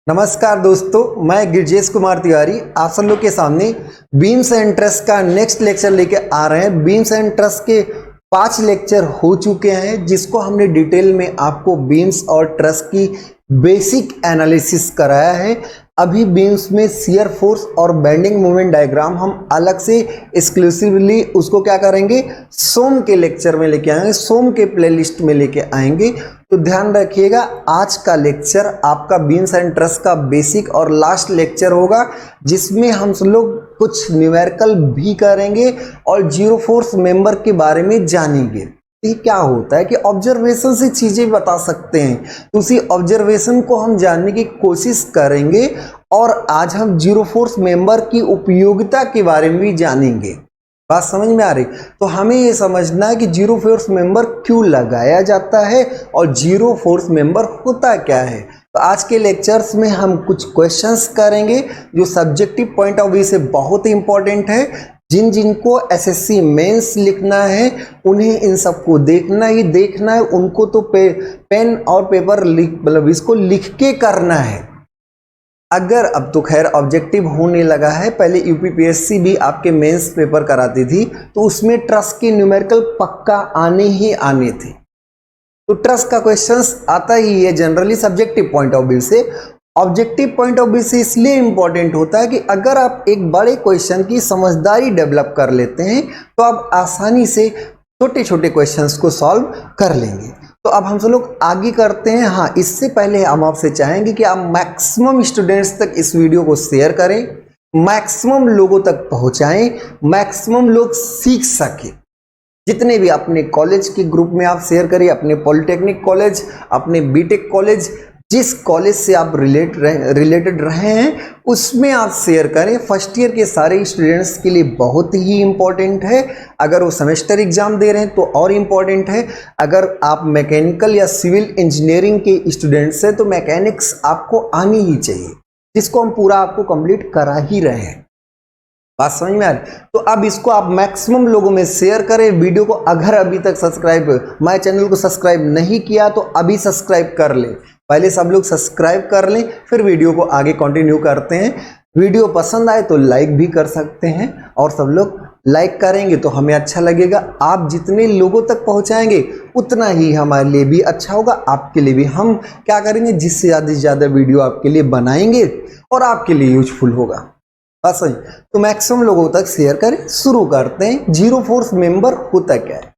नमस्कार दोस्तों, मैं गिरजेश कुमार तिवारी आप सब लोग के सामने बीम्स एंड ट्रस का नेक्स्ट लेक्चर लेके आ रहे हैं। बीम्स एंड ट्रस के 5 लेक्चर हो चुके हैं, जिसको हमने डिटेल में आपको बीम्स और ट्रस की बेसिक एनालिसिस कराया है। अभी बीम्स में शियर फोर्स और बेंडिंग मोमेंट डायग्राम हम अलग से एक्सक्लूसिवली उसको क्या करेंगे, सोम के लेक्चर में लेके आएंगे, सोम के प्लेलिस्ट में लेके आएंगे। तो ध्यान रखिएगा, आज का लेक्चर आपका बीम्स एंड ट्रस का बेसिक और लास्ट लेक्चर होगा, जिसमें हम सब लोग कुछ न्यूमेरिकल भी करेंगे और जीरो फोर्स मेंबर के बारे में जानेंगे। ये क्या होता है कि ऑब्जर्वेशन से चीजें बता सकते हैं, तो उसी ऑब्जर्वेशन को हम जानने की कोशिश करेंगे और आज हम जीरो फोर्स मेंबर की उपयोगिता के बारे में भी जानेंगे। बात समझ में आ रही? तो हमें ये समझना है कि जीरो फोर्स मेंबर क्यों लगाया जाता है और जीरो फोर्स मेंबर होता क्या है। तो आज के लेक्चर्स में हम कुछ क्वेश्चंस करेंगे जो सब्जेक्टिव पॉइंट ऑफ व्यू से बहुत ही इंपॉर्टेंट है। जिनको एसएससी मेंस लिखना है उन्हें इन सबको देखना ही देखना है, उनको तो पेन और पेपर मतलब इसको लिख के करना है। अगर अब तो खैर ऑब्जेक्टिव होने लगा है, पहले यूपीपीएससी भी आपके मेंस पेपर कराती थी, तो उसमें ट्रस के न्यूमेरिकल पक्का आने ही आने थे। तो ट्रस का क्वेश्चंस आता ही है generally subjective point of view से। ऑब्जेक्टिव पॉइंट ऑफ व्यू से इसलिए इंपॉर्टेंट होता है कि अगर आप एक बड़े क्वेश्चन की समझदारी डेवलप कर लेते हैं तो आप आसानी से छोटे छोटे क्वेश्चंस को सॉल्व कर लेंगे। तो अब हम सब लोग आगे करते हैं। हाँ, इससे पहले हम आपसे चाहेंगे कि आप मैक्सिमम स्टूडेंट्स तक इस वीडियो को शेयर करें, मैक्सिमम लोगों तक पहुंचाएं, मैक्सिमम लोग सीख सके। जितने भी अपने कॉलेज के ग्रुप में आप शेयर करिए, अपने पॉलिटेक्निक कॉलेज, अपने बीटेक कॉलेज, जिस कॉलेज से आप रिलेटेड रहे हैं उसमें आप शेयर करें। फर्स्ट ईयर के सारे स्टूडेंट्स के लिए बहुत ही इंपॉर्टेंट है। अगर वो सेमेस्टर एग्जाम दे रहे हैं तो और इम्पॉर्टेंट है। अगर आप मैकेनिकल या सिविल इंजीनियरिंग के स्टूडेंट्स हैं तो मैकेनिक्स आपको आनी ही चाहिए, जिसको हम पूरा आपको कंप्लीट करा ही रहे हैं। बात समझ में आ रही? तो अब इसको आप मैक्सिमम लोगों में शेयर करें वीडियो को। अगर अभी तक माय चैनल को सब्सक्राइब नहीं किया तो अभी सब्सक्राइब कर लें। पहले सब लोग सब्सक्राइब कर लें, फिर वीडियो को आगे कंटिन्यू करते हैं। वीडियो पसंद आए तो लाइक भी कर सकते हैं, और सब लोग लाइक करेंगे तो हमें अच्छा लगेगा। आप जितने लोगों तक पहुंचाएंगे उतना ही हमारे लिए भी अच्छा होगा, आपके लिए भी। हम क्या करेंगे, जिससे ज़्यादा वीडियो आपके लिए बनाएंगे और आपके लिए यूजफुल होगा। बस सही, तो मैक्सिमम लोगों तक शेयर करें। शुरू करते हैं। जीरो फोर्स मेंबर होता क्या है,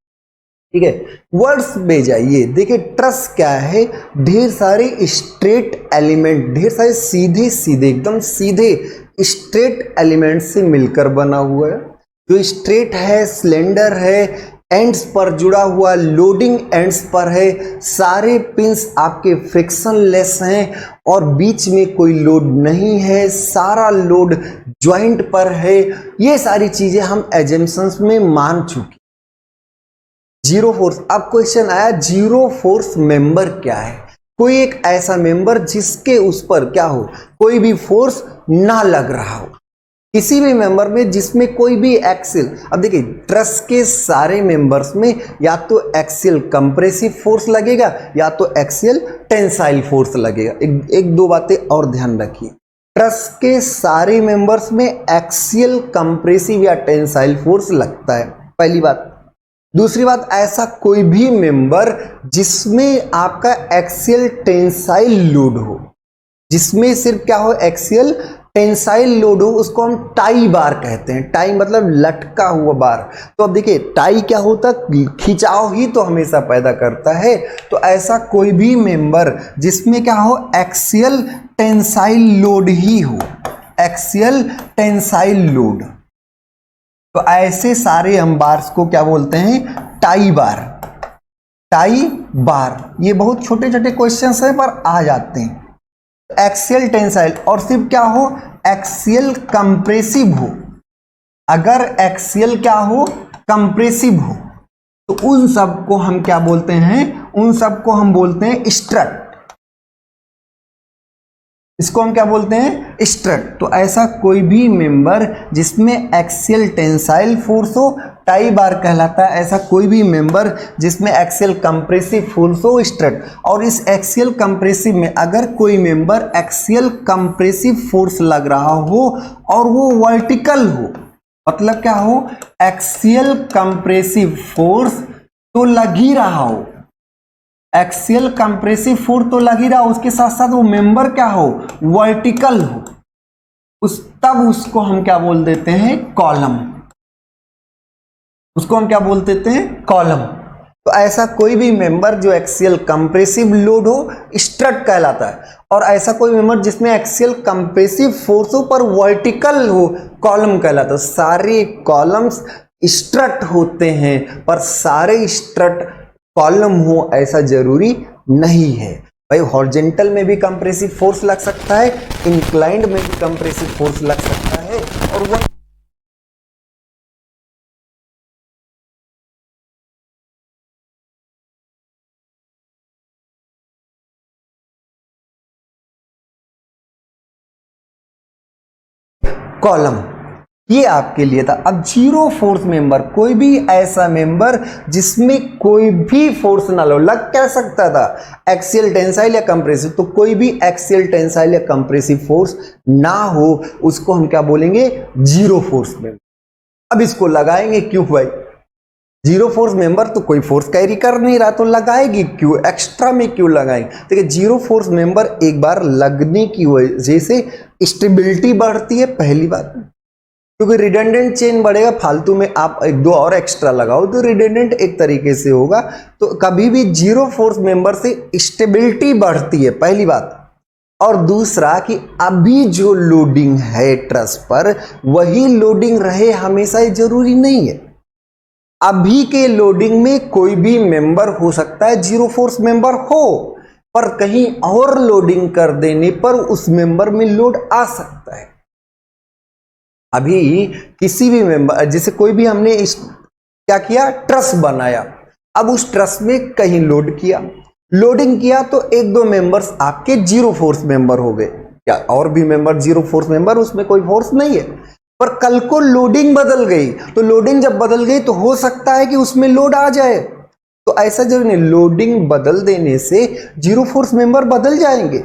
ठीक है। वर्ड्स में जाइए, देखिए ट्रस क्या है। ढेर सारे स्ट्रेट एलिमेंट, ढेर सारे सीधे सीधे एकदम सीधे स्ट्रेट एलिमेंट से मिलकर बना हुआ है। जो स्ट्रेट है, सिलेंडर है, एंड्स पर जुड़ा हुआ, लोडिंग एंड्स पर है, सारे पिंस आपके फ्रिक्शनलेस हैं और बीच में कोई लोड नहीं है, सारा लोड ज्वाइंट पर है। ये सारी चीजें हम एजम्पशंस में मान चुके। जीरो फोर्स, अब क्वेश्चन आया जीरो फोर्स मेंबर क्या है। कोई एक ऐसा मेंबर जिसके उस पर क्या हो, कोई भी फोर्स ना लग रहा हो, किसी भी मेंबर में जिसमें कोई भी एक्सियल। अब देखिए ट्रस के सारे मेंबर्स में या तो एक्सियल कंप्रेसिव फोर्स लगेगा या तो एक्सियल टेंसाइल फोर्स लगेगा। एक दो बातें और ध्यान रखिए, ट्रस के सारे मेंबर्स में एक्सियल कंप्रेसिव या टेंसाइल फोर्स लगता है, पहली बात। दूसरी बात, ऐसा कोई भी मेंबर जिसमें आपका एक्सियल टेंसाइल लोड हो, जिसमें सिर्फ क्या हो, एक्सियल टेंसाइल लोड हो, उसको हम टाई बार कहते हैं। टाई मतलब लटका हुआ बार। तो अब देखिए टाई क्या होता है, खिंचाव ही तो हमेशा पैदा करता है। तो ऐसा कोई भी मेंबर जिसमें क्या हो, एक्सियल टेंसाइल लोड ही हो, एक्सियल टेंसाइल लोड, तो ऐसे सारे हम बार्स को क्या बोलते हैं, टाई बार। टाई बार, ये बहुत छोटे छोटे क्वेश्चंस हैं पर आ जाते हैं। एक्सियल टेंसाइल और सिर्फ क्या हो, एक्सियल कंप्रेसिव हो। अगर एक्सियल क्या हो, कंप्रेसिव हो, तो उन सब को हम क्या बोलते हैं, उन सब को हम बोलते हैं स्ट्रट। इसको हम क्या बोलते हैं, स्ट्रट। तो ऐसा कोई भी मेंबर जिसमें एक्सियल टेंसाइल फोर्स हो टाई बार कहलाता है। ऐसा कोई भी मेंबर जिसमें एक्सियल कंप्रेसिव फोर्स हो स्ट्रट। और इस एक्सियल कंप्रेसिव में अगर कोई मेंबर एक्सियल कंप्रेसिव फोर्स लग रहा हो और वो वर्टिकल हो, मतलब क्या हो, एक्सियल कंप्रेसिव फोर्स तो लग ही रहा हो, एक्सियल कंप्रेसिव फोर्स तो लग ही रहा हो, उसके साथ साथ वो मेंबर क्या हो, वर्टिकल हो, तब उसको हम क्या बोल देते हैं, कॉलम। उसको हम क्या बोल देते हैं, कॉलम। तो ऐसा कोई भी मेंबर जो एक्सियल कंप्रेसिव लोड हो स्ट्रट कहलाता है। और ऐसा कोई मेंबर जिसमें एक्सियल कंप्रेसिव फोर्स हो पर वर्टिकल हो, कॉलम कहलाता है। सारे कॉलम्स स्ट्रट होते हैं, पर सारे स्ट्रट कॉलम हो ऐसा जरूरी नहीं है भाई। हॉरिजॉन्टल में भी कंप्रेसिव फोर्स लग सकता है, इंक्लाइंड में भी कंप्रेसिव फोर्स लग सकता है, और वो कॉलम। ये आपके लिए था। अब जीरो फोर्स मेंबर, कोई भी ऐसा मेंबर जिसमें कोई भी फोर्स ना लो, लग क्या सकता था, एक्सियल टेंसाइल या कंप्रेसिव, तो कोई भी एक्सियल टेंसाइल या कंप्रेसिव फोर्स ना हो उसको हम क्या बोलेंगे, जीरो फोर्स मेंबर। अब इसको लगाएंगे क्यों भाई, जीरो फोर्स मेंबर तो कोई फोर्स कैरी कर नहीं रहा, तो लगाएगी क्यों, एक्स्ट्रा में क्यों लगाएंगे। देखिए जीरो फोर्स मेंबर एक बार लगने की वजह से स्टेबिलिटी बढ़ती है, पहली बात, क्योंकि रिडंडेंट चेन बढ़ेगा, फालतू में आप एक दो और एक्स्ट्रा लगाओ तो रिडंडेंट एक तरीके से होगा। तो कभी भी जीरो फोर्स मेंबर से स्टेबिलिटी बढ़ती है, पहली बात। और दूसरा कि अभी जो लोडिंग है ट्रस पर वही लोडिंग रहे हमेशा, ये जरूरी नहीं है। अभी के लोडिंग में कोई भी मेंबर हो सकता है जीरो फोर्स मेंबर हो, पर कहीं और लोडिंग कर देने पर उस मेंबर में लोड आ सकता है। अभी किसी भी मेंबर, जैसे कोई भी हमने क्या किया, ट्रस बनाया, अब उस ट्रस में कहीं लोड किया, लोडिंग किया, तो एक दो मेंबर्स आपके जीरो फोर्स मेंबर हो गए, क्या और भी मेंबर जीरो फोर्स मेंबर, उसमें कोई फोर्स नहीं है। पर कल को लोडिंग बदल गई, तो लोडिंग जब बदल गई तो हो सकता है कि उसमें लोड आ जाए, तो ऐसा जरूरी नहीं, लोडिंग बदल देने से जीरो फोर्स मेंबर बदल जाएंगे।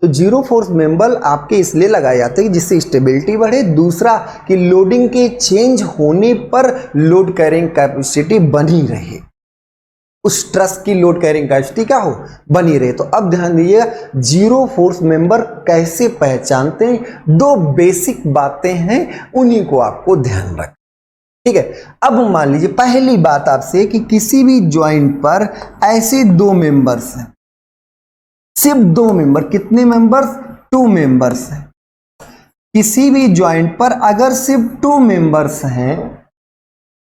तो जीरो फोर्स मेंबर आपके इसलिए लगाए जाते हैं कि जिससे स्टेबिलिटी बढ़े, दूसरा कि लोडिंग के चेंज होने पर लोड कैरिंग कैपेसिटी बनी रहे, उस ट्रस की लोड कैरिंग कैपेसिटी क्या हो, बनी रहे। तो अब ध्यान दीजिएगा जीरो फोर्स मेंबर कैसे पहचानते हैं, दो बेसिक बातें हैं, उन्हीं को आपको ध्यान रखना, ठीक है। अब मान लीजिए पहली बात आपसे कि किसी भी ज्वाइंट पर ऐसे दो मेंबर्स हैं, सिर्फ दो मेंबर, कितने मेंबर्स, टू मेंबर्स हैं। किसी भी ज्वाइंट पर अगर सिर्फ टू मेंबर्स हैं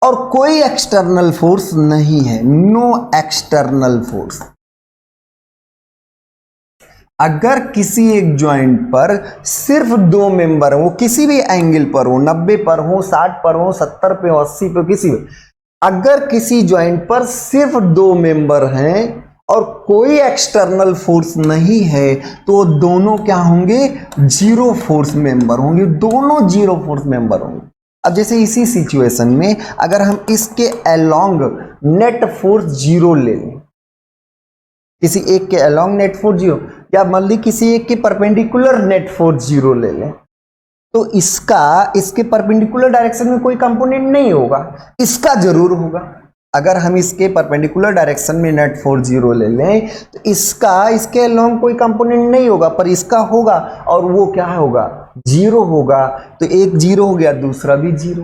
और कोई एक्सटर्नल फोर्स नहीं है, नो एक्सटर्नल फोर्स, अगर किसी एक ज्वाइंट पर सिर्फ दो मेंबर हो, किसी भी एंगल पर हो, 90 पर हो, 60 पर हो, 70 पे हो, 80 पे, किसी भी, अगर किसी ज्वाइंट पर सिर्फ दो मेंबर हैं और कोई एक्सटर्नल फोर्स नहीं है, तो दोनों क्या होंगे, जीरो फोर्स मेंबर होंगे, दोनों जीरो फोर्स मेंबर होंगे। अब जैसे इसी सिचुएशन में अगर हम इसके अलोंग नेट फोर्स जीरो ले लें, किसी एक के अलोंग नेट फोर्स जीरो, या मान ली किसी एक के परपेंडिकुलर नेट फोर्स जीरो ले लें, तो इसका इसके परपेंडिकुलर डायरेक्शन में कोई कंपोनेंट नहीं होगा, इसका जरूर होगा। अगर हम इसके परपेंडिकुलर डायरेक्शन में नेट फोर्स जीरो ले लें तो इसका इसके अलोंग कोई कंपोनेंट नहीं होगा, पर इसका होगा, और वो क्या होगा, जीरो होगा। तो एक जीरो हो गया, दूसरा भी जीरो।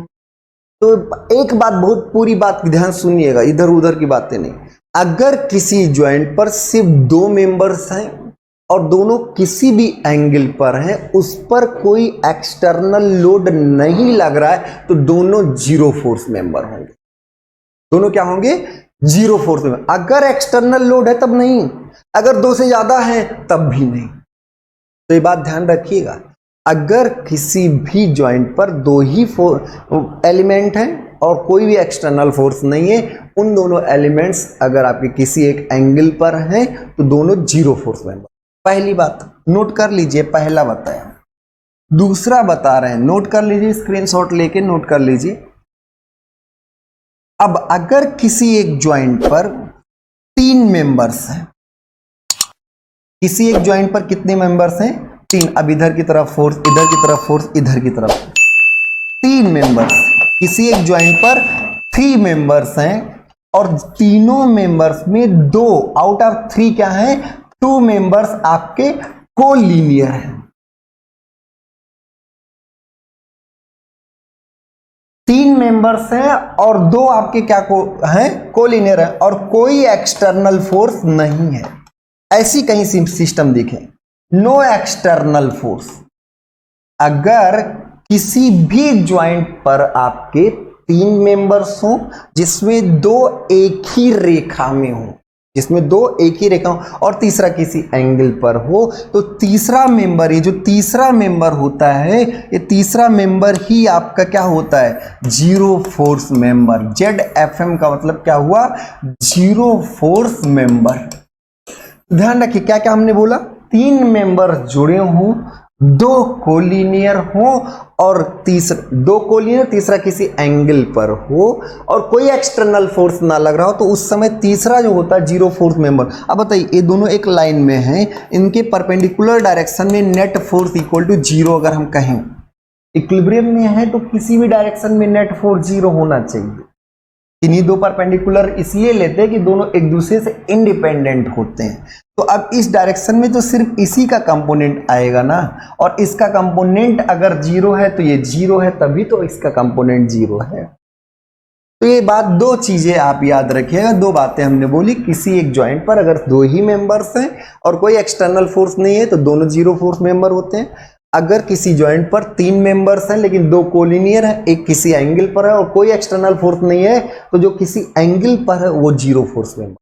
तो एक बात, बहुत पूरी बात ध्यान सुनिएगा, इधर उधर की बातें नहीं। अगर किसी ज्वाइंट पर सिर्फ दो मेंबर्स हैं और दोनों किसी भी एंगल पर हैं, उस पर कोई एक्सटर्नल लोड नहीं लग रहा है, तो दोनों जीरो फोर्स मेंबर होंगे, दोनों क्या होंगे, जीरो फोर्स मेंबर। अगर एक्सटर्नल लोड है तब नहीं, अगर दो से ज्यादा है तब भी नहीं। तो ये बात ध्यान रखिएगा, अगर किसी भी ज्वाइंट पर दो ही एलिमेंट हैं और कोई भी एक्सटर्नल फोर्स नहीं है, उन दोनों एलिमेंट्स अगर आपके किसी एक एंगल पर हैं तो दोनों जीरो फोर्स मेंबर, पहली बात। नोट कर लीजिए, पहला बताया। दूसरा बता रहे हैं, नोट कर लीजिए, स्क्रीनशॉट लेके नोट कर लीजिए। अब अगर किसी एक ज्वाइंट पर 3 मेंबर्स हैं, किसी एक ज्वाइंट पर कितने मेंबर्स हैं? 3। अब इधर की तरफ फोर्स, इधर की तरफ फोर्स, इधर की तरफ 3 मेंबर्स। किसी एक ज्वाइंट पर 3 मेंबर्स हैं और तीनों मेंबर्स में 2 आउट ऑफ 3 क्या है? 2 मेंबर्स आपके कोलिनियर हैं। 3 मेंबर्स हैं और 2 आपके क्या हैं? कोलिनियर है, और कोई एक्सटर्नल फोर्स नहीं है। ऐसी कहीं सिस्टम देखें, नो एक्सटर्नल फोर्स। अगर किसी भी ज्वाइंट पर आपके 3 मेंबर्स हो जिसमें 2 एक ही रेखा में हो, जिसमें 2 एक ही रेखा हो और तीसरा किसी एंगल पर हो, तो तीसरा मेंबर, ये जो तीसरा मेंबर होता है, ये तीसरा मेंबर ही आपका क्या होता है? Zero force member. ZFM का मतलब क्या हुआ? Zero force member. ध्यान रखिए क्या क्या हमने बोला? 3 मेंबर जुड़े हों, 2 कोलिनियर हो और 2 कोलिनियर, तीसरा किसी एंगल पर हो और कोई एक्सटर्नल फोर्स ना लग रहा हो, तो उस समय तीसरा जो होता है जीरो फोर्स मेंबर। अब बताइए, ये दोनों एक लाइन में हैं, इनके परपेंडिकुलर डायरेक्शन में नेट फोर्स इक्वल टू 0 अगर हम कहें, इक्विलिब्रियम में है तो किसी भी डायरेक्शन में नेट फोर्स 0 होना चाहिए। इन्हीं 2 परपेंडिकुलर इसलिए लेते हैं कि दोनों एक दूसरे से इंडिपेंडेंट होते हैं। तो अब इस डायरेक्शन में तो सिर्फ इसी का कंपोनेंट आएगा ना, और इसका कंपोनेंट अगर 0 है तो ये 0 है, तभी तो इसका कंपोनेंट 0 है। तो ये बात, 2 चीजें आप याद रखिएगा। 2 बातें हमने बोली, किसी एक ज्वाइंट पर अगर 2 ही मेंबर्स हैं और कोई एक्सटर्नल फोर्स नहीं है तो दोनों जीरो फोर्स मेंबर होते हैं। अगर किसी ज्वाइंट पर 3 मेंबर्स हैं लेकिन 2 कोलिनियर हैं, एक किसी एंगल पर है और कोई एक्सटर्नल फोर्स नहीं है, तो जो किसी एंगल पर है वो जीरो फोर्स मेंबर।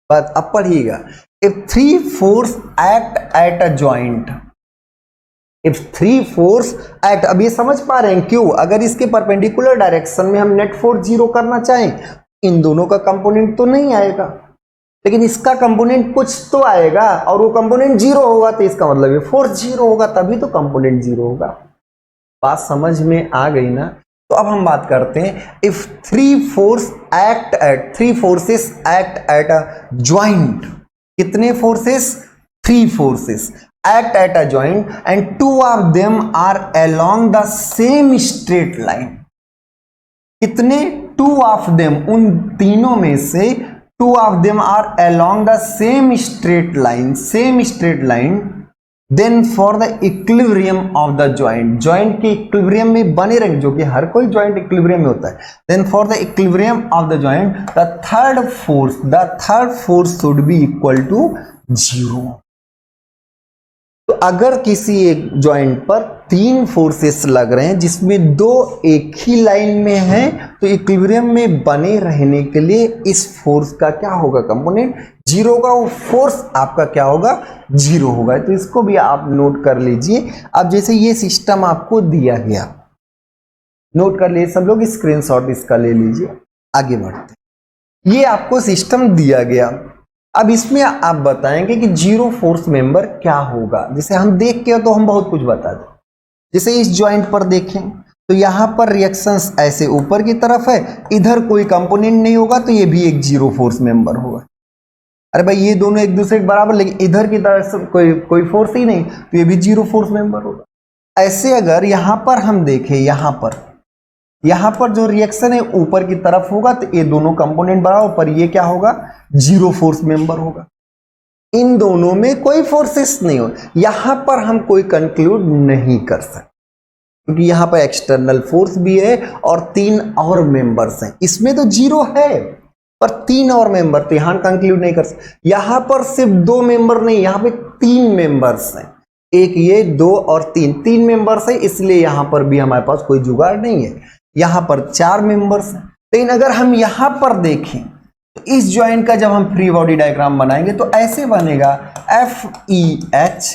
बात अब पढ़िएगा, if 3 force act at a joint, if 3 force act, अब ये समझ पा रहे हैं क्यों? अगर इसके परपेंडिकुलर डायरेक्शन में हम नेट फोर्स 0 करना चाहें, इन दोनों का कंपोनेंट तो नहीं आएगा, लेकिन इसका कंपोनेंट कुछ तो आएगा और वो कंपोनेंट 0 होगा, तो इसका मतलब ये फोर्स 0 होगा, तभी तो कंपोनेंट 0 होगा। बात समझ में आ गई ना? तो अब हम बात करते हैं, if 3 forces act at a joint, कितने forces? 3 forces act at a joint and 2 of them are along the same straight line. कितने? 2 ऑफ देम, उन तीनों में से 2 of them are along the same straight line, then for the equilibrium of the joint के equilibrium में बने रहेंगे, जो कि हर कोई joint equilibrium में होता है, then for the equilibrium of the joint the third force should be equal to 0। तो अगर किसी एक ज्वाइंट पर 3 फोर्सेस लग रहे हैं जिसमें 2 एक ही लाइन में हैं, तो इक्विलिब्रियम में बने रहने के लिए इस फोर्स का क्या होगा? कंपोनेंट 0 का, वो फोर्स आपका क्या होगा? 0 होगा। तो इसको भी आप नोट कर लीजिए। अब जैसे ये सिस्टम आपको दिया गया, नोट कर लीजिए सब लोग, स्क्रीनशॉट इसका ले लीजिए, आगे बढ़ते। ये आपको सिस्टम दिया गया, अब इसमें आप बताएंगे कि जीरो फोर्स मेंबर क्या होगा। जैसे हम देख के तो हम बहुत कुछ बता दें, जैसे इस ज्वाइंट पर देखें तो यहां पर रिएक्शंस ऐसे ऊपर की तरफ है, इधर कोई कंपोनेंट नहीं होगा, तो ये भी एक जीरो फोर्स मेंबर होगा। अरे भाई ये दोनों एक दूसरे के बराबर, लेकिन इधर की तरफ से कोई फोर्स ही नहीं, तो ये भी जीरो फोर्स मेंबर होगा। ऐसे अगर यहां पर हम देखें, यहां पर जो रिएक्शन है ऊपर की तरफ होगा, तो ये दोनों कंपोनेंट बराबर, पर ये क्या होगा? जीरो फोर्स मेंबर होगा। इन दोनों में कोई फोर्सेस नहीं हो, यहां पर हम कोई कंक्लूड नहीं कर सकते, क्योंकि यहां पर एक्सटर्नल फोर्स भी है और 3 और मेंबर्स हैं। इसमें तो 0 है पर 3 और मेंबर, तो यहां कंक्लूड नहीं कर सकते। यहां पर सिर्फ 2 मेंबर नहीं, यहां पे 3 मेंबर्स हैं, एक ये 2 और 3 मेंबर्स है, इसलिए यहां पर भी हमारे पास कोई जुगाड़ नहीं है। यहां पर 4 मेंबर्स हैं। लेकिन अगर हम यहां पर देखें तो इस ज्वाइंट का जब हम फ्री बॉडी डायग्राम बनाएंगे तो ऐसे बनेगा, FEH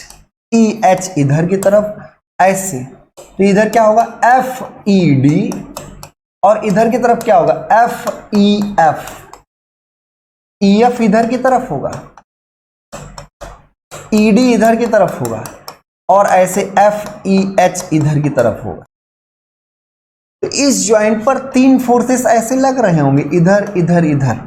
इधर की तरफ ऐसे, तो इधर क्या होगा? FED, और इधर की तरफ क्या होगा? FEF। EF इधर की तरफ होगा, ED इधर की तरफ होगा और ऐसे FEH इधर की तरफ होगा। तो इस ज्वाइंट पर 3 फोर्सेस ऐसे लग रहे होंगे, इधर इधर इधर।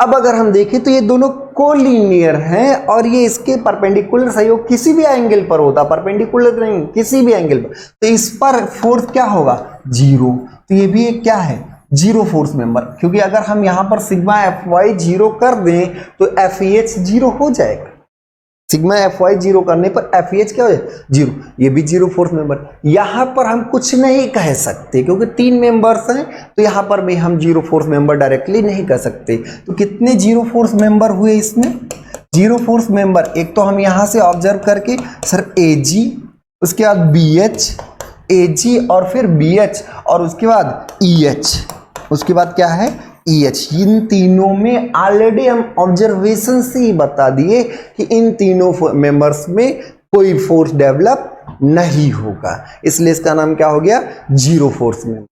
अब अगर हम देखें तो ये दोनों कोलिनियर हैं और ये इसके परपेंडिकुलर सहयोग किसी भी एंगल पर होता, परपेंडिकुलर नहीं, किसी भी एंगल पर, तो इस पर फोर्स क्या होगा, 0। तो ये भी एक क्या है, 0 फोर्स मेंबर, क्योंकि अगर हम यहां पर सिग्मा Fy 0 कर दें तो FEH 0 हो जाएगा। सिग्मा Fy 0 करने पर FEH क्या हो जाएगा, 0। ये भी 0 फोर्स मेंबर। यहां पर हम कुछ नहीं कह सकते क्योंकि 3 मेंबर्स हैं, तो यहां पर भी हम 0 फोर्स मेंबर डायरेक्टली नहीं कह सकते। तो कितने 0 फोर्स मेंबर हुए इसमें, 0 फोर्स मेंबर। एक तो हम यहां से ऑब्जर्व करके सर AG, उसके बाद BH, AG और फिर BH और उसके बाद EH, उसके बाद क्या है EH। इन तीनों में ऑलरेडी हम ऑब्जर्वेशन से ही बता दिए कि इन तीनों मेंबर्स में कोई फोर्स डेवलप नहीं होगा, इसलिए इसका नाम क्या हो गया, 0 फोर्स मेंबर।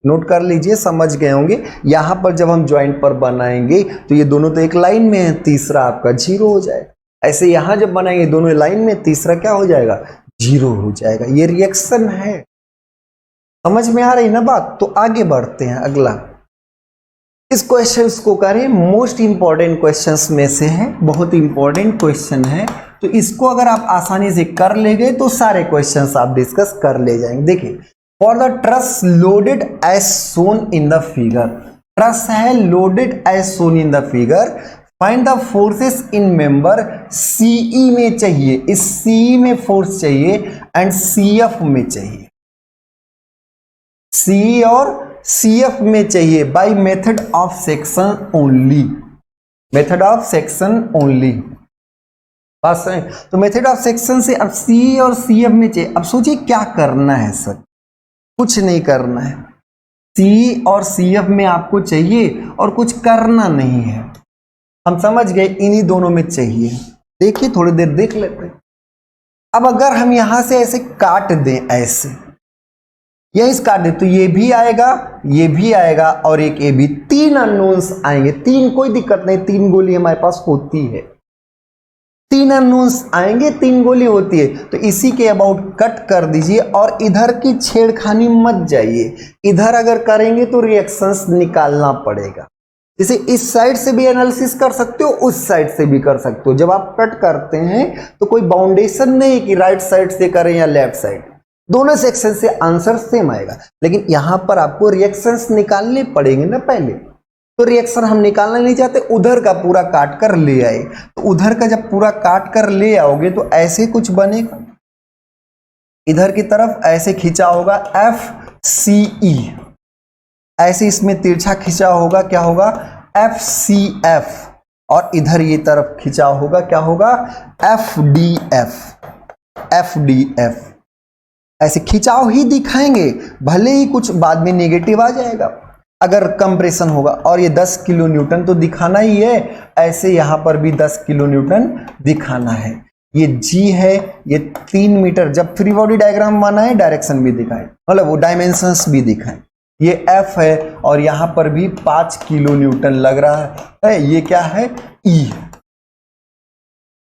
नोट कर लीजिए, समझ गए होंगे। यहां पर जब हम ज्वाइंट पर बनाएंगे तो ये दोनों तो एक लाइन में है, तीसरा आपका 0 हो जाएगा। ऐसे यहां जब बनाएंगे दोनों लाइन में, तीसरा क्या हो जाएगा, 0 हो जाएगा। ये रिएक्शन है, समझ में आ रही ना बात। तो आगे बढ़ते हैं, अगला इस क्वेश्चंस को करें, मोस्ट इंपॉर्टेंट क्वेश्चंस में से है, बहुत इंपॉर्टेंट क्वेश्चन है। तो इसको अगर आप आसानी से कर ले गए तो सारे क्वेश्चंस आप डिस्कस कर ले जाएंगे। देखिए, for the truss loaded as shown in the figure, truss है loaded as shown in the figure, find the forces in member CE में चाहिए, इस CE में फोर्स चाहिए एंड CF में चाहिए, CE और CF में चाहिए by method of section only, method of section only. बस है, तो मेथड ऑफ सेक्शन से अब CE और CF में चाहिए। अब सोचिए क्या करना है सर, कुछ नहीं करना है, CE और CF में आपको चाहिए और कुछ करना नहीं है। हम समझ गए, इन्हीं दोनों में चाहिए। देखिए थोड़ी देर देख लेते हैं। अब अगर हम यहां से ऐसे काट दें, ऐसे यही काट दे तो ये भी आएगा, ये भी आएगा और एक ये भी, 3 अननोन्स आएंगे। 3 कोई दिक्कत नहीं, 3 गोली हमारे पास होती है, 3 अननोन्स आएंगे, 3 गोली होती है। तो इसी के अबाउट कट कर दीजिए और इधर की छेड़खानी मत जाइए। इधर अगर करेंगे तो रिएक्शंस निकालना पड़ेगा। जैसे इस साइड से भी एनालिसिस कर सकते हो, उस साइड से भी कर सकते हो। जब आप कट करते हैं तो कोई बाउंडेशन नहीं कि राइट साइड से करें या लेफ्ट साइड, दोनों सेक्शन से आंसर सेम आएगा। लेकिन यहां पर आपको रिएक्शंस निकालने पड़ेंगे ना पहले, तो रिएक्शन हम निकालना नहीं चाहते, उधर का पूरा काट कर ले आए। तो उधर का जब पूरा काट कर ले आओगे तो ऐसे कुछ बनेगा, इधर की तरफ ऐसे खींचा होगा FCE, ऐसे इसमें तिरछा खींचा होगा, क्या होगा FCF, और इधर ये तरफ खींचा होगा, क्या होगा FDF। ऐसे खिंचाव ही दिखाएंगे, भले ही कुछ बाद में नेगेटिव आ जाएगा अगर कंप्रेशन होगा। और ये 10 किलो न्यूटन तो दिखाना ही है, ऐसे यहां पर भी 10 किलो न्यूटन दिखाना है। ये G है, ये 3 मीटर। जब फ्री बॉडी डायग्राम बनाए डायरेक्शन भी दिखाए, मतलब वो डायमेंशंस भी दिखाए। ये F है और यहां पर भी 5 किलो न्यूटन लग रहा है। ये क्या है, E।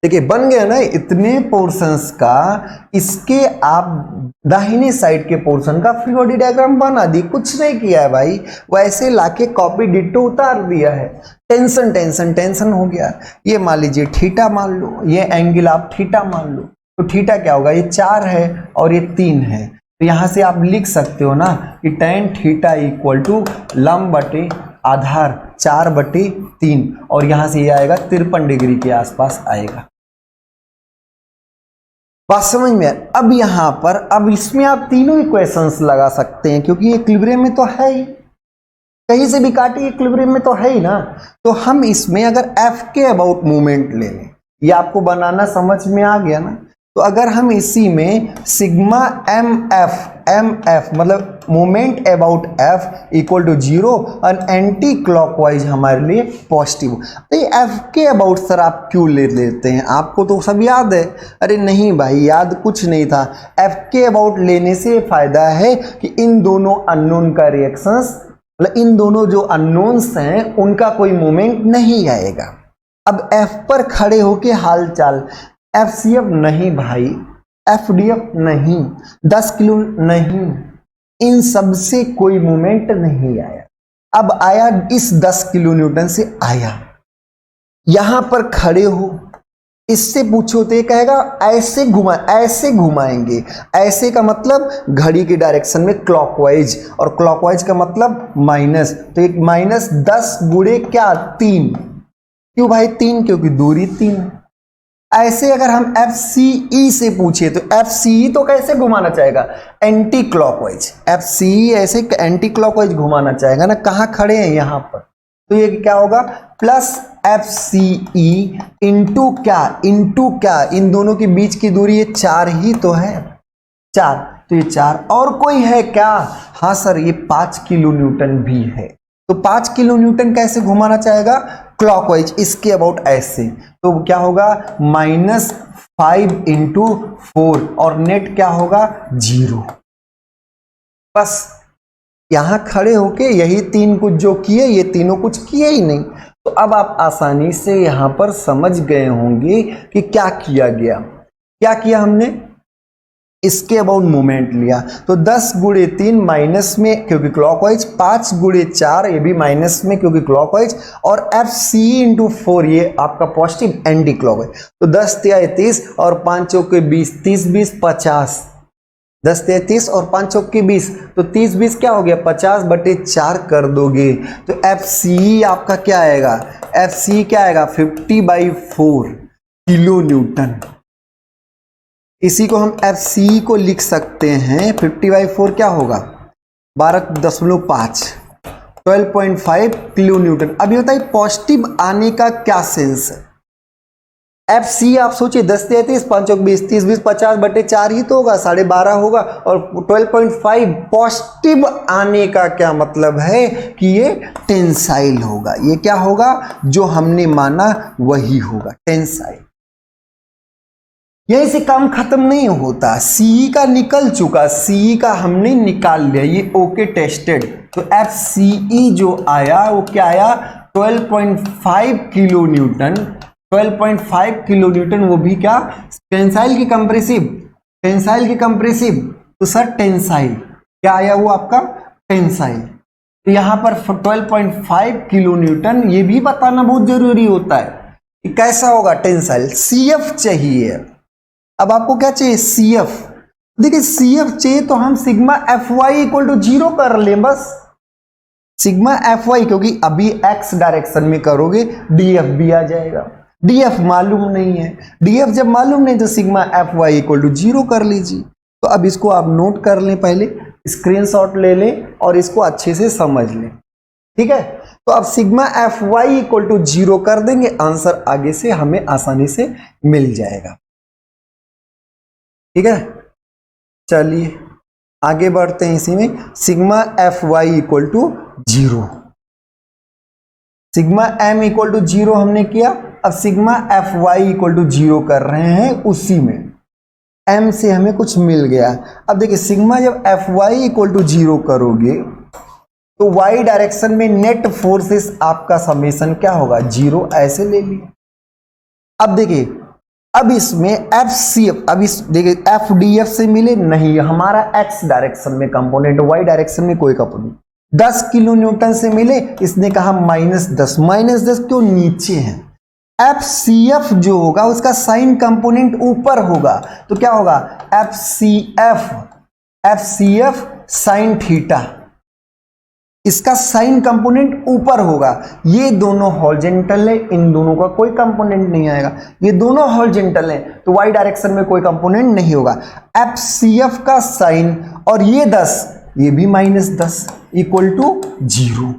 देखिए बन गया ना इतने पोर्शंस का। इसके आप दाहिने साइड के पोर्शन का फ्री बॉडी डायग्राम बना दी, कुछ नहीं किया है भाई, वैसे लाके कॉपी डिट्टो उतार दिया है। टेंशन टेंशन टेंशन हो गया। ये मान लीजिए थीटा मान लो, ये एंगल आप थीटा मान लो, तो थीटा क्या होगा, ये 4 है और ये 3 है। तो यहां से आप लिख सकते हो ना कि tan थीटा इक्वल टू लंब बटे आधार 4/3, और यहां से ये आएगा 53 डिग्री के आसपास आएगा। बात समझ में? अब यहां पर अब इसमें आप तीनों इक्वेशंस लगा सकते हैं क्योंकि इक्विलिब्रियम में तो है ही, कहीं से भी काटिए इक्विलिब्रियम में तो है ही ना। तो हम इसमें अगर F के अबाउट मूवमेंट ले लें, ये आपको बनाना समझ में आ गया ना। तो अगर हम इसी में सिग्मा MF मतलब moment about F equal to 0 और एंटी क्लॉकवाइज हमारे लिए पॉजिटिव। तो ये F के अबाउट सर आप क्यों ले लेते हैं, आपको तो सब याद है। अरे नहीं भाई, याद कुछ नहीं था। F के अबाउट लेने से फायदा है कि इन दोनों अननोन का रिएक्शंस, मतलब इन दोनों जो अननोन्स हैं उनका कोई मोमेंट नहीं आएगा। अब F पर खड़े होके हालचाल, FCF नहीं भाई, FDF नहीं, 10 किलो नहीं, इन सब से कोई मूवमेंट नहीं आया। अब आया इस 10 किलो न्यूटन से आया, यहां पर खड़े हो, इससे पूछो तो ये कहेगा ऐसे ऐसे घुमाएंगे। ऐसे का मतलब घड़ी की डायरेक्शन में क्लॉकवाइज, और क्लॉकवाइज का मतलब माइनस, तो एक माइनस 10 गुणे क्या 3। क्यों भाई 3? क्योंकि दूरी 3 है। ऐसे अगर हम FCE से पूछे तो FCE तो कैसे घुमाना चाहेगा? Anti clockwise. FCE ऐसे एंटी क्लॉकवाइज घुमाना चाहेगा ना, कहां खड़े हैं यहां पर, तो ये क्या होगा प्लस FCE इंटू क्या, इन दोनों के बीच की दूरी ये 4 ही तो है, 4, तो ये 4 और कोई है क्या? हाँ सर ये 5 किलो न्यूटन भी है। तो 5 किलो न्यूटन कैसे घुमाना चाहेगा? क्लॉकवाइज, इसके अबाउट ऐसे, तो क्या होगा -5 इंटू 4 और नेट क्या होगा 0। बस यहां खड़े होके यही 3 कुछ जो किए, ये तीनों कुछ किए ही नहीं। तो अब आप आसानी से यहां पर समझ गए होंगे कि क्या किया गया। क्या किया हमने? इसके अबाउट मोमेंट लिया, तो 10 गुणे 3 माइनस में क्योंकि क्लॉकवाइज, 5 गुणे 4 ये भी माइनस में क्योंकि क्लॉकवाइज, और FCE इंटू 4 ये आपका पॉजिटिव एंटी क्लॉकवाइज। तो 10 तिया 30 और 5 चौके 20, 30 20 50, 10 तिया 30 और 5 चौके 20, तो 30 20 क्या हो गया 50/4 कर दोगे तो FCE आपका क्या आएगा? FCE क्या आएगा 50/4 किलो न्यूटन। इसी को हम FCE को लिख सकते हैं 50/4 क्या होगा 12.5, 12.5 किलो न्यूटन। अभी बताइए पॉजिटिव आने का क्या सेंस है? FCE आप सोचिए 10 तिया 30, 5 चौक 20, 30 20 50/4 ही तो होगा, 12.5 होगा, और 12.5 पॉजिटिव आने का क्या मतलब है कि ये टेंसाइल होगा। ये क्या होगा? जो हमने माना वही होगा, टेंसाइल। यहीं से काम खत्म नहीं होता, CE का निकल चुका, CE का हमने निकाल लिया, ये ओके टेस्टेड। तो FCE जो आया वो क्या आया 12.5 किलो न्यूटन, 12.5 किलो न्यूटन, वो भी क्या टेंसाइल की कंप्रेसिव, टेंसाइल की कंप्रेसिव, तो सर टेंसाइल क्या आया वो आपका टेंसाइल। तो यहां पर 12.5 किलो न्यूटन, ये भी बताना बहुत जरूरी होता है कि कैसा होगा टेंसाइल। CF चाहिए, अब आपको क्या चाहिए CF। देखिए CF चाहिए तो हम सिग्मा FY इक्वल टू 0 कर लें, बस सिग्मा FY, क्योंकि अभी X डायरेक्शन में करोगे DF भी आ जाएगा, DF मालूम नहीं है, DF जब मालूम नहीं तो सिग्मा FY इक्वल टू 0 कर लीजिए। तो अब इसको आप नोट कर लें, पहले स्क्रीनशॉट ले लें और इसको अच्छे से समझ लें, ठीक है। तो अब सिग्मा FY इक्वल टू 0 कर देंगे, आंसर आगे से हमें आसानी से मिल जाएगा, ठीक है। चलिए आगे बढ़ते हैं, इसी में sigma FY equal to 0, sigma M equal to 0 हमने किया, अब सिग्मा FY इक्वल टू 0 कर रहे हैं, उसी में M से हमें कुछ मिल गया। अब देखिए सिग्मा जब FY इक्वल टू 0 करोगे तो Y डायरेक्शन में नेट फोर्सेस आपका समेशन क्या होगा 0, ऐसे ले लिया। अब देखिए अब इसमें FCF, अब इस देखिए FDF से मिले नहीं, हमारा X डायरेक्शन में कंपोनेंट, Y डायरेक्शन में कोई कंपोनेंट। 10 किलो न्यूटन से मिले, इसने कहा -10, -10 क्यों नीचे है। FCF जो होगा उसका साइन कंपोनेंट ऊपर होगा, तो क्या होगा FCF साइन थीटा, इसका साइन कंपोनेंट ऊपर होगा। ये दोनों हॉरिजॉन्टल है, इन दोनों का कोई कंपोनेंट नहीं आएगा, ये दोनों हॉरिजॉन्टल है तो वाई डायरेक्शन में कोई कंपोनेंट नहीं होगा। FCF का साइन और ये 10, ये भी -10 इक्वल टू 0।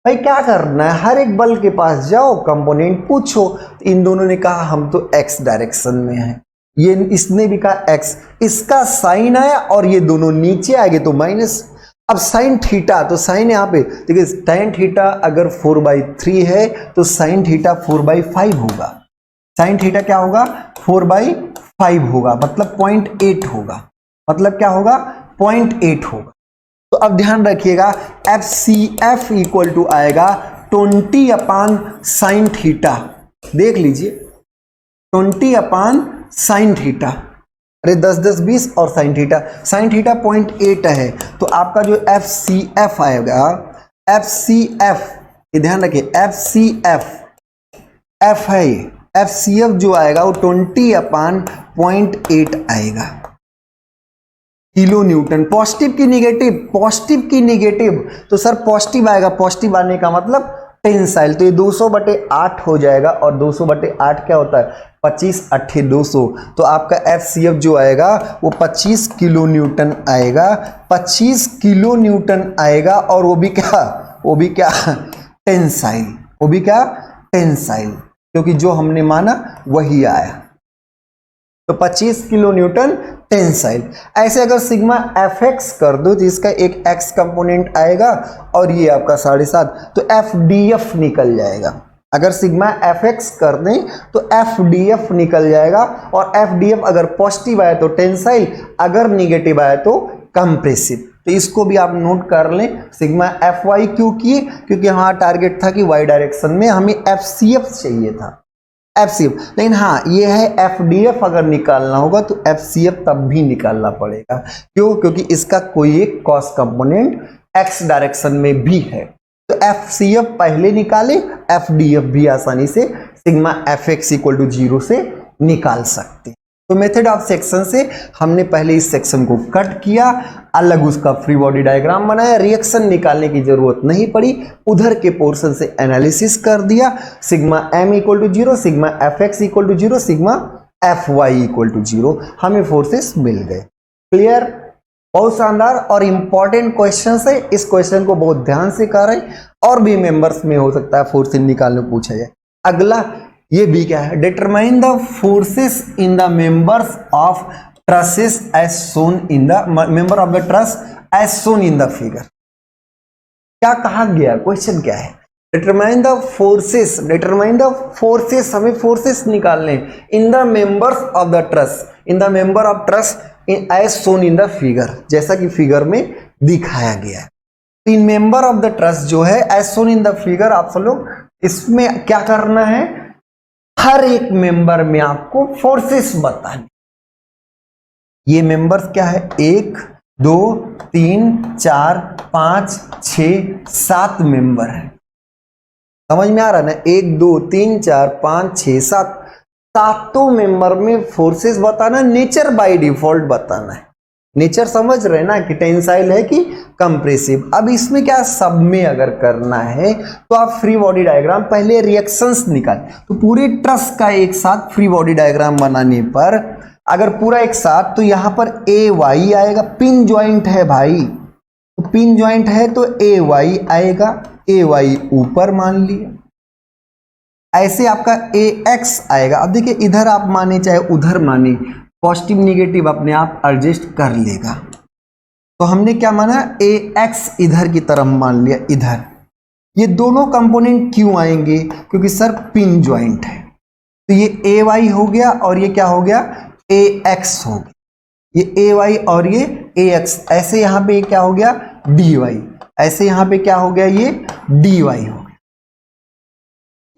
भाई क्या करना है, हर एक बल के पास जाओ, कंपोनेंट पूछो। इन दोनों ने कहा हम तो x डायरेक्शन में है, ये इसने भी कहा x, इसका साइन आया और ये दोनों नीचे आएंगे तो माइनस। अब साइन थीटा, तो साइन यहाँ पे देखिए tan थीटा अगर 4/3 है तो साइन थीटा 4/5 होगा, साइन थीटा क्या होगा 4/5 होगा, मतलब 0.8 होगा, मतलब क्या होगा 0.8 होगा। तो अब ध्यान रखिएगा FCF इक्वल टू आएगा 20/sin थीटा, देख लीजिए 20/sin साइन थीटा, अरे 10 10 20 और साइन थीटा, साइन थीटा 0.8 है, तो आपका जो FCF आएगा, FCF ये ध्यान रखिए, FCF F है ये, FCF जो आएगा वो 20/0.8 आएगा किलो न्यूटन। पॉजिटिव की नेगेटिव, पॉजिटिव की नेगेटिव, तो सर पॉजिटिव आएगा, पॉजिटिव आने का मतलब टेंसाइल, तो ये 200/8 हो जाएगा, और 200/8 क्या होता है, 25 8 200, तो आपका FCF जो आएगा वो 25 किलो न्यूटन आएगा, 25 किलो न्यूटन आएगा, और वो भी क्या टेंसाइल, वो भी क्या टेंसाइल, क्योंकि जो हमने माना वही आया, तो 25 किलो न्यूटन टेंसाइल। ऐसे अगर सिग्मा Fx कर दो तो इसका एक x कंपोनेंट आएगा, और ये आपका 7.5, तो FDF निकल जाएगा। अगर सिग्मा Fx कर दें तो FDF निकल जाएगा, और FDF अगर पॉजिटिव आए तो टेंसाइल, अगर निगेटिव आए तो कंप्रेसिव। तो इसको भी आप नोट कर लें। सिग्मा Fy क्यों किए, क्योंकि हमारा टारगेट था कि y डायरेक्शन में हमें FCF चाहिए था, FCF, लेकिन हाँ ये है FDF अगर निकालना होगा तो FCF तब भी निकालना पड़ेगा। क्यों, क्योंकि इसका कोई एक कॉस कंपोनेंट x डायरेक्शन में भी है, तो FCF पहले निकाले, FDF भी आसानी से सिग्मा Fx = 0 से निकाल सकते। तो मेथड ऑफ सेक्शन से हमने पहले इस सेक्शन को कट किया, अलग उसका फ्री बॉडी डायग्राम बनाया, रिएक्शन निकालने की जरूरत नहीं पड़ी, उधर के पोर्शन से एनालिसिस कर दिया, sigma m = 0, sigma Fx = 0, sigma Fy = 0, हमें फोर्सेस मिल गए। क्लियर, बहुत शानदार और इंपॉर्टेंट क्वेश्चन है, इस क्वेश्चन को बहुत ध्यान से करें, और भी मेंबर्स में हो सकता है फोर्सेस निकालने पूछा जाए। अगला ये भी क्या है, determine the forces in the members of trusses as shown in the member of the truss as shown in the figure. क्या कहा गया, क्वेश्चन क्या है, डिटरमाइन द फोर्सेस, हमें फोर्सेस निकालने in the members of the truss, in the member of truss as shown in the figure, जैसा कि figure में दिखाया गया है। In member of the truss जो है as shown in the figure, आप सब लोग इसमें क्या करना है, हर एक मेंबर में आपको फोर्सेस बताने। ये मेंबर्स क्या है, 1 2 3 4 5 6 7 मेंबर है, समझ में आ रहा है ना, 1 2 3 4 5 6 7, सातों मेंबर में फोर्सेस बताना, नेचर बाय डिफॉल्ट बताना है। नेचर समझ रहे ना कि टेंसाइल है कि कंप्रेसिव। अब इसमें क्या, सब में अगर करना है तो आप फ्री बॉडी डायग्राम पहले रिएक्शंस निकाल, तो पूरे ट्रस का एक साथ फ्री बॉडी डायग्राम बनाने पर अगर पूरा एक साथ, तो यहां पर AY आएगा, पिन ज्वाइंट है भाई, तो पिन ज्वाइंट है तो AY आएगा, AY ऊपर मान लिया, ऐसे आपका AX आएगा। अब देखिए इधर आप माने चाहे उधर माने, पॉजिटिव निगेटिव अपने आप एडजस्ट कर लेगा, तो हमने क्या माना, AX इधर की तरफ मान लिया, इधर। ये दोनों कंपोनेंट क्यों आएंगे, क्योंकि सर पिन ज्वाइंट है, तो ये AY हो गया और ये क्या हो गया, AX हो गया, ये AY और ये AX, ऐसे यहां पे क्या हो गया, DY, ऐसे यहां पे क्या हो गया, ये DY हो गया,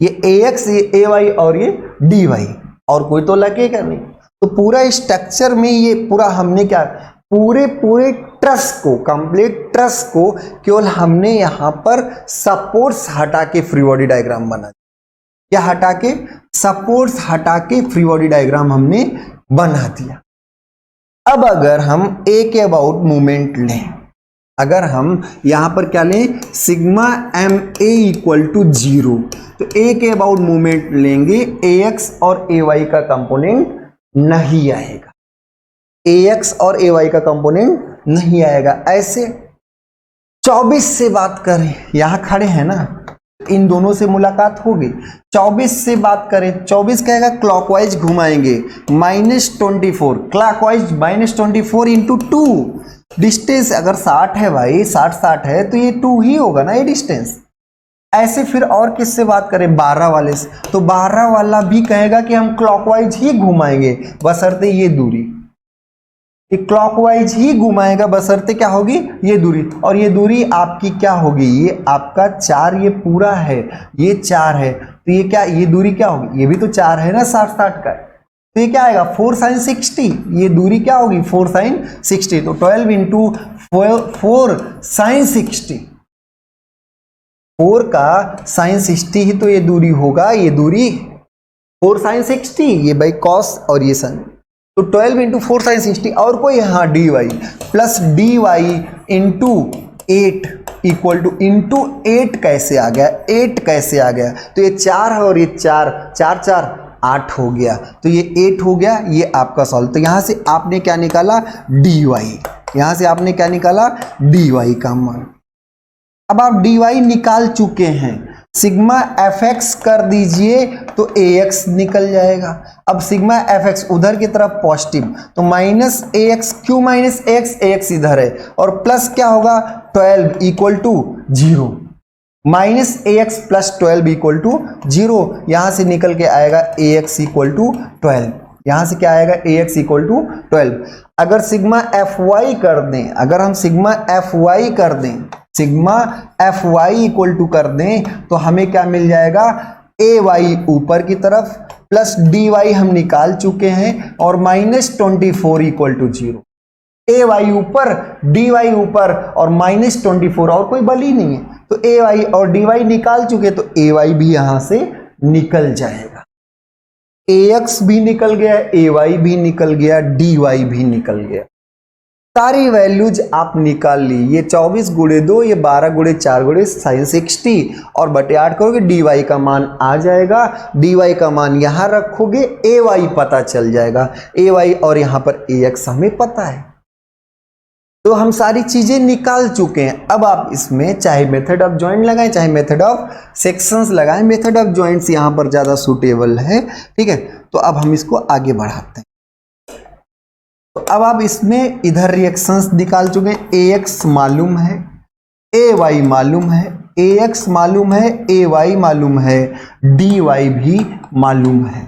ये AX, ये AY और ये DY, और कोई तो लगेगा नहीं। तो पूरा स्ट्रक्चर में ये पूरा हमने क्या, पूरे ट्रस को, कंप्लीट ट्रस को केवल हमने यहां पर सपोर्ट्स हटा के फ्री बॉडी डायग्राम बना दिया, क्या हटा के, सपोर्ट्स हटा के फ्री बॉडी डायग्राम हमने बना दिया। अब अगर हम A के अबाउट मूवमेंट लें, अगर हम यहां पर क्या लें, सिग्मा MA = 0, तो A के अबाउट मूवमेंट लेंगे, AX और AY का कंपोनेंट नहीं आएगा, AX और AY का कंपोनेंट नहीं आएगा। ऐसे 24 से बात करें, यहां खड़े हैं ना, इन दोनों से मुलाकात होगी, 24 से बात करें, 24 कहेगा क्लॉकवाइज घुमाएंगे, -24 क्लॉकवाइज, -24 इंटू 2, डिस्टेंस अगर 60 है भाई, 60 है तो ये 2 ही होगा ना ये डिस्टेंस। ऐसे फिर और किससे बात करें, 12 वाले से, तो 12 वाला भी कहेगा कि हम क्लॉकवाइज ही घुमाएंगे बशर्ते ये दूरी, क्लॉकवाइज ही घुमाएगा बशर्ते क्या होगी, ये दूरी, और ये दूरी आपकी क्या होगी, ये आपका 4, ये पूरा है, ये 4 है, तो ये क्या, ये दूरी क्या होगी, ये भी तो 4 है ना, 60 का, तो ये क्या आएगा 4 sin 60, ये दूरी क्या होगी 4 sin 60, तो 12 इंटू 4 sin 60, 4 का sin 60 ही तो ये दूरी होगा, ये दूरी 4 sin 60, ये बाई cos और ये sin, तो 12 इंटू 4 sin 60 और कोई हाँ dy plus dy into 8 equal two into 8 कैसे आ गया, 8 कैसे आ गया, तो ये 4 है और ये 4 4 4 8 हो गया, तो ये 8 हो गया, ये आपका सॉल्व। तो यहां से आपने क्या निकाला dy, यहां से आपने क्या निकाला dy का मान। अब आप dy निकाल चुके हैं, सिग्मा fx कर दीजिए तो ax निकल जाएगा। अब सिग्मा fx उधर की तरफ पॉजिटिव, तो माइनस ax, क्यों माइनस ax, ax इधर है, और प्लस क्या होगा 12 equal to 0, minus ax plus 12 equal to 0, यहां से निकल के आएगा ax इक्वल टू 12, यहां से क्या आएगा ax इक्वल टू 12। अगर सिग्मा fy कर दें, अगर हम सिग्मा fy कर दें, सिग्मा fy इक्वल टू कर दें, तो हमें क्या मिल जाएगा ay ऊपर की तरफ प्लस dy हम निकाल चुके हैं और माइनस 24 इक्वल टू 0, ay ऊपर dy ऊपर और माइनस 24 और कोई बल ही नहीं है, तो ay और dy निकाल चुके, तो ay भी यहां से निकल जाएगा, ax भी निकल गया, ay भी निकल गया, dy भी निकल गया। सारी वैल्यूज आप निकाल ली, ये 24 गुणे 2, ये 12 गुणे 4 गुणे sin 60 और बटे 8 करोगे, dy का मान आ जाएगा, dy का मान यहां रखोगे, ay पता चल जाएगा, ay और यहां पर ax हमें पता है, तो हम सारी चीजें निकाल चुके हैं। अब आप इसमें चाहे मेथड ऑफ जॉइंट लगाएं, चाहे मेथड ऑफ सेक्शंस लगाएं, मेथड ऑफ जॉइंट्स यहां पर ज्यादा सुटेबल है, ठीक है। तो अब हम इसको आगे बढ़ाते हैं। तो अब आप इसमें इधर रिएक्शंस निकाल चुके हैं, ax मालूम है, ay मालूम है, ax मालूम है, ay मालूम है, dy भी मालूम है।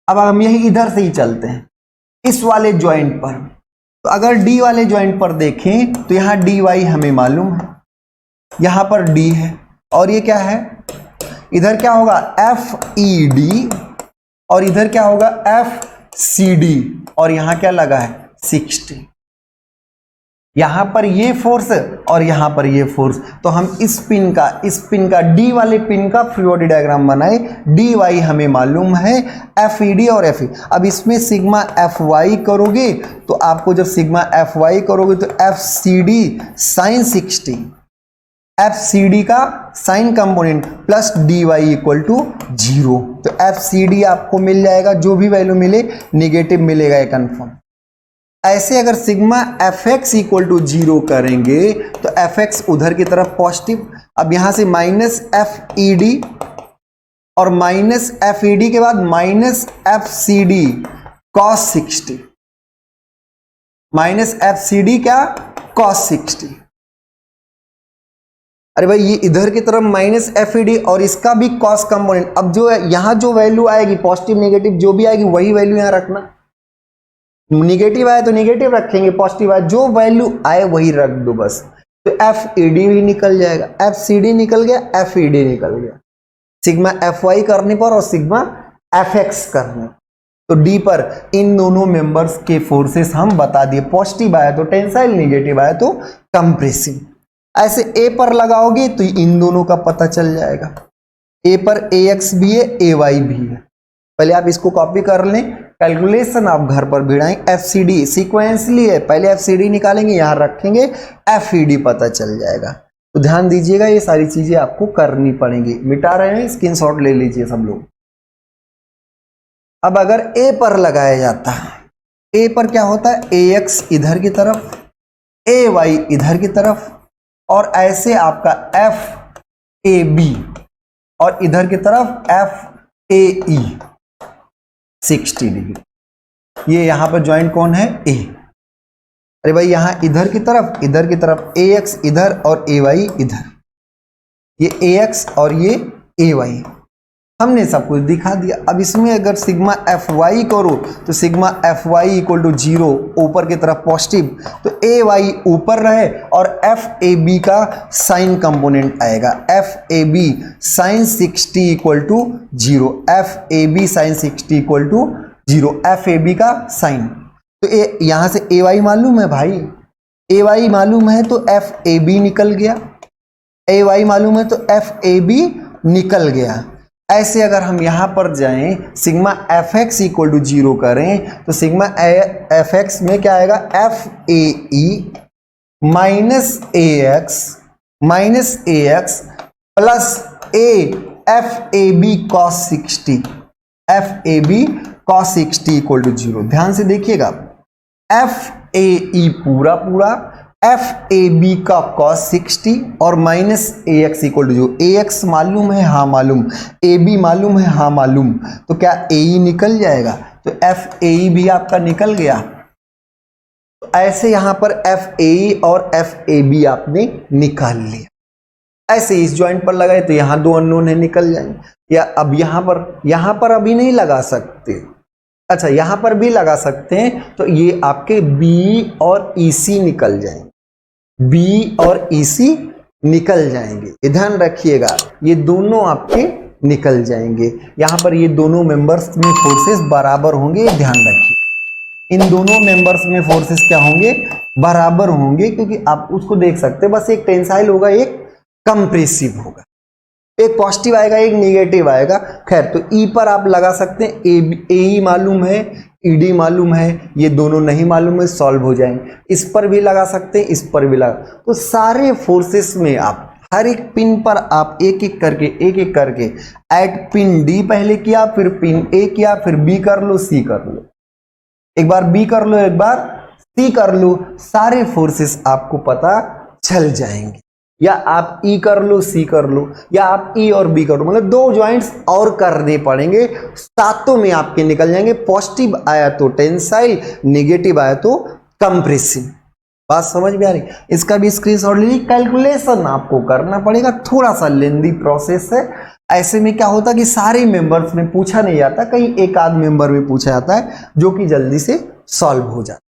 अब हम यही इधर से ही चलते हैं इस वाले जॉइंट पर, तो अगर d वाले जॉइंट पर देखें तो यहां dy हमें मालूम है, यहां पर d है, और ये क्या है, इधर क्या होगा FED और इधर क्या होगा FCD, और यहां क्या लगा है 60, यहां पर ये फोर्स और यहां पर ये फोर्स, तो हम इस पिन का डी वाले पिन का फ्री बॉडी डायग्राम बनाए, dy हमें मालूम है, FED और FE। अब इसमें सिग्मा FY करोगे तो आपको जब सिग्मा FY करोगे तो FCD sin 60, FCD का sine component plus dy equal to 0, तो FCD आपको मिल जाएगा, जो भी वैल्यू मिले नेगेटिव मिलेगा, ये कंफर्म। ऐसे अगर सिग्मा fx इक्वल टू 0 करेंगे तो fx उधर की तरफ पॉजिटिव, अब यहां से माइनस FED और माइनस FED के बाद minus FCD cos 60, minus FCD क्या cos 60। अरे भाई ये इधर की तरफ माइनस FED और इसका भी cos कंपोनेंट, अब जो है यहां जो वैल्यू आएगी पॉजिटिव नेगेटिव जो भी आएगी वही वैल्यू यहां रखना, निगेटिव आए तो निगेटिव रखेंगे, पॉजिटिव आए जो वैल्यू आए वही रख दो बस। तो FED भी निकल जाएगा, FCD निकल गया, FED निकल गया, सिग्मा FY करने पर और सिग्मा FX करने, तो D पर इन दोनों मेंबर्स के फोर्सेस हम बता दिए, पॉजिटिव आया तो टेंसाइल, नेगेटिव आया तो कंप्रेसिव। ऐसे A पर लगाओगे तो इन दोनों का पता चल जाएगा, A पर AX भी है, AY भी है। पहले आप इसको कॉपी कर लें, कैलकुलेशन आप घर पर भिड़ाएंगे, FCD सीक्वेंसली है, पहले FCD निकालेंगे, यहां रखेंगे, FED पता चल जाएगा। तो ध्यान दीजिएगा ये सारी चीजें आपको करनी पड़ेंगी, मिटा रहे हैं स्क्रीनशॉट ले लीजिए सब लोग। अब अगर A पर लगाया जाता है, A पर क्या होता है, AX इधर की तरफ, AY इधर की तरफ, और ऐसे आपका FAB और इधर की तरफ FAE 60 डिग्री, ये यहां पर ज्वाइंट कौन है A। अरे भाई यहां इधर की तरफ AX इधर और AY इधर, ये AX और ये AY, हमने सब कुछ दिखा दिया। अब इसमें अगर सिग्मा FY करो तो सिग्मा FY इक्वल टू 0, ऊपर की तरफ पॉजिटिव, तो AY ऊपर रहे और FAB का साइन कंपोनेंट आएगा, FAB sine 60 equal to 0, FAB sine 60 equal to zero, F A B का साइन। तो यहां से ए वाई मालूम है भाई, ए वाई मालूम है तो एफ ए बी निकल गया, ए वाई मालूम है तो एफ ए बी निकल गया। ऐसे अगर हम यहां पर जाएं, sigma F X equal to zero करें तो सिग्मा एफ एक्स में क्या आएगा, F A E minus A X plus A F A B cos 60, F A B cos 60 equal to zero. ध्यान से देखिएगा, एफ ए ई पूरा पूरा, एफ ए बी का कॉस 60 और minus A X equal to zero. A X मालूम है, हाँ मालूम, ए बी मालूम है, हाँ मालूम, तो क्या ए ई निकल जाएगा, तो एफ ए ई भी आपका निकल गया। तो ऐसे यहां पर एफ ए ई और एफ ए बी आपने निकाल लिया। ऐसे इस ज्वाइंट पर लगाए तो यहां दो अननोन है, निकल जाएंगे। या अब यहां पर अभी नहीं लगा सकते, अच्छा यहां पर भी लगा सकते हैं, तो ये आपके बी और ई सी निकल जाएंगे, बी और ई सी निकल जाएंगे। ध्यान रखिएगा, ये दोनों आपके निकल जाएंगे। यहां पर ये दोनों मेंबर्स में फोर्सेस बराबर होंगे, ध्यान रखिए, इन दोनों मेंबर्स में फोर्सेस क्या होंगे, बराबर होंगे, क्योंकि आप उसको देख सकते हैं, बस एक टेंसाइल होगा, एक कंप्रेसिव होगा, एक पॉजिटिव आएगा, एक नेगेटिव आएगा। खैर, तो ई पर आप लगा सकते हैं, ए ई मालूम है, ई डी मालूम है, ये दोनों नहीं मालूम है, सॉल्व हो जाएंगे। इस पर भी लगा सकते हैं, इस पर भी लगा, तो सारे फोर्सेस में आप हर एक पिन पर आप एक एक करके एट पिन डी पहले किया, फिर पिन ए किया, फिर बी कर लो, सी कर लो, एक बार बी कर लो, एक बार सी कर लो, सारे फोर्सेस आपको पता चल जाएंगे। या आप ई कर लो, सी कर लो, या आप ई और बी कर लो, मतलब दो ज्वाइंट्स और करने पड़ेंगे, सातों में आपके निकल जाएंगे। पॉजिटिव आया तो टेंसाइल, नेगेटिव आया तो कंप्रेसिव। बात समझ में आ रही? इसका भी स्क्रीनशॉट लीजिए। कैलकुलेशन आपको करना पड़ेगा, थोड़ा सा लेंदी प्रोसेस है। ऐसे में क्या होता है कि सारे मेंबर्स में पूछा नहीं जाता, कहीं एक आध मेंबर में पूछा जाता है, जो कि जल्दी से सॉल्व हो जाता है।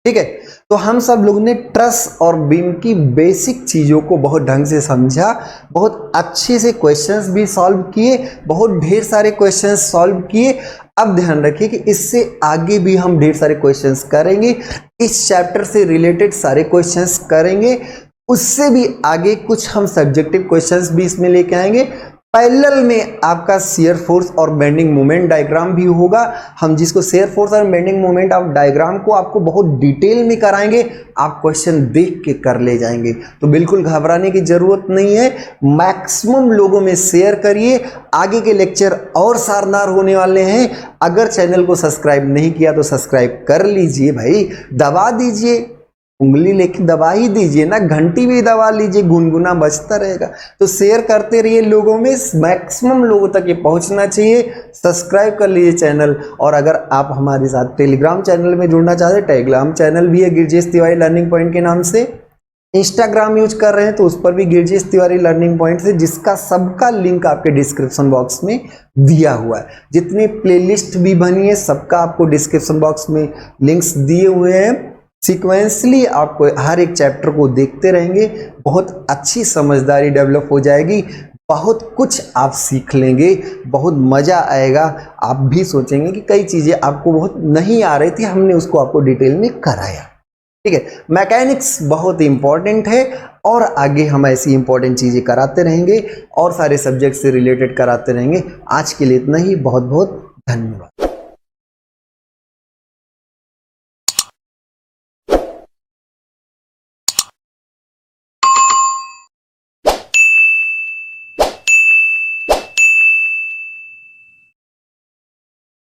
ठीक है, तो हम सब लोग ने ट्रस और बीम की बेसिक चीजों को बहुत ढंग से समझा, बहुत अच्छे से क्वेश्चंस भी सॉल्व किए, बहुत ढेर सारे क्वेश्चंस सॉल्व किए। अब ध्यान रखिए कि इससे आगे भी हम ढेर सारे क्वेश्चंस करेंगे, इस चैप्टर से रिलेटेड सारे क्वेश्चंस करेंगे, उससे भी आगे कुछ हम सब्जेक्टिव क्वेश्चंस भी इसमें लेके आएंगे। पैरेलल में आपका शेयर फोर्स और बेंडिंग मोमेंट डायग्राम भी होगा, हम जिसको शेयर फोर्स और बेंडिंग मोमेंट ऑफ डायग्राम को आपको बहुत डिटेल में कराएंगे, आप क्वेश्चन देख के कर ले जाएंगे। तो बिल्कुल घबराने की जरूरत नहीं है, मैक्सिमम लोगों में शेयर करिए, आगे के लेक्चर और शानदार होने वाले हैं। अगर चैनल को सब्सक्राइब नहीं किया तो सब्सक्राइब कर लीजिए भाई, दबा दीजिए, उंगली लेके दबा ही दीजिए ना, घंटी भी दबा लीजिए, गुनगुना बजता रहेगा। तो शेयर करते रहिए, लोगों में मैक्सिमम लोगों तक ये पहुंचना चाहिए। सब्सक्राइब कर लीजिए चैनल, और अगर आप हमारे साथ टेलीग्राम चैनल में जुड़ना चाहते हैं, टेलीग्राम चैनल भी है गिरजेश तिवारी लर्निंग पॉइंट के नाम से। इंस्टाग्राम यूज कर रहे हैं तो उस पर भी गिरजेश तिवारी लर्निंग पॉइंट से, जिसका सबका लिंक आपके डिस्क्रिप्शन बॉक्स में दिया हुआ है। जितनी प्लेलिस्ट भी बनी है सबका आपको डिस्क्रिप्शन बॉक्स में लिंक्स दिए हुए हैं। सीक्वेंसली आपको हर एक चैप्टर को देखते रहेंगे, बहुत अच्छी समझदारी डेवलप हो जाएगी, बहुत कुछ आप सीख लेंगे, बहुत मज़ा आएगा। आप भी सोचेंगे कि कई चीज़ें आपको बहुत नहीं आ रही थी, हमने उसको आपको डिटेल में कराया। ठीक है, मैकेनिक्स बहुत इंपॉर्टेंट है, और आगे हम ऐसी इंपॉर्टेंट चीज़ें कराते रहेंगे और सारे सब्जेक्ट से रिलेटेड कराते रहेंगे। आज के लिए इतना ही, बहुत बहुत धन्यवाद।